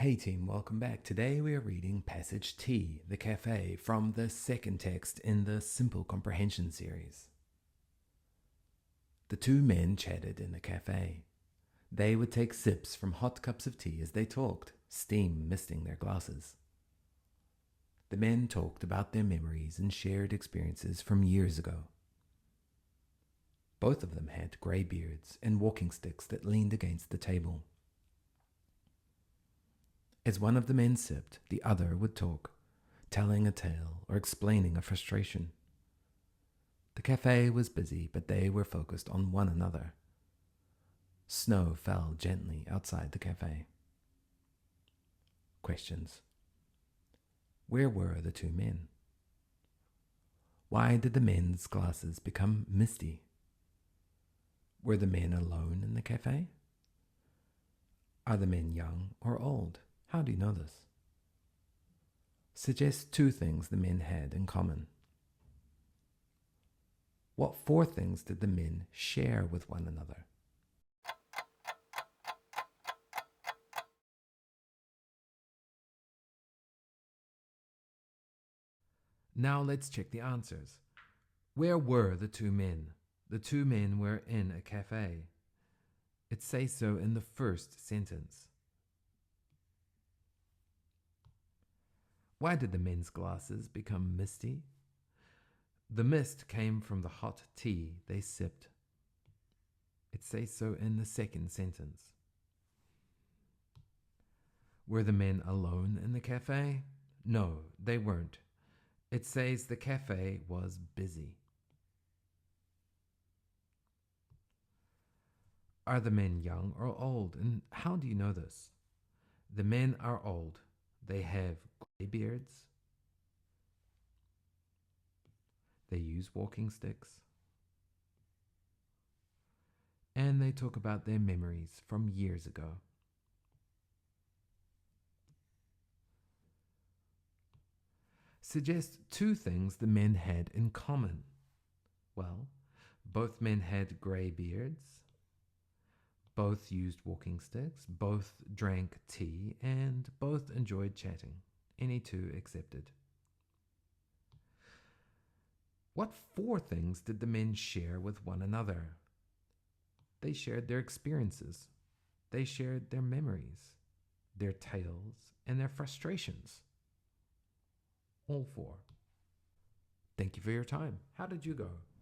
Hey team, welcome back. Today we are reading Passage T, The Cafe, from the second text in the Simple Comprehension series. The two men chatted in the cafe. They would take sips from hot cups of tea as they talked, steam misting their glasses. The men talked about their memories and shared experiences from years ago. Both of them had grey beards and walking sticks that leaned against the table. As one of the men sipped, the other would talk, telling a tale or explaining a frustration. The cafe was busy, but they were focused on one another. Snow fell gently outside the cafe. Questions. Where were the two men? Why did the men's glasses become misty? Were the men alone in the cafe? Are the men young or old? How do you know this? Suggest two things the men had in common. What four things did the men share with one another? Now let's check the answers. Where were the two men? The two men were in a cafe. It says so in the first sentence. Why did the men's glasses become misty? The mist came from the hot tea they sipped. It says so in the second sentence. Were the men alone in the cafe? No, they weren't. It says the cafe was busy. Are the men young or old? And how do you know this? The men are old. They have grey beards. They use walking sticks. And they talk about their memories from years ago. Suggest two things the men had in common. Well, both men had grey beards. Both used walking sticks, both drank tea, and both enjoyed chatting. Any two accepted. What four things did the men share with one another? They shared their experiences. They shared their memories, their tales, and their frustrations. All four. Thank you for your time. How did you go?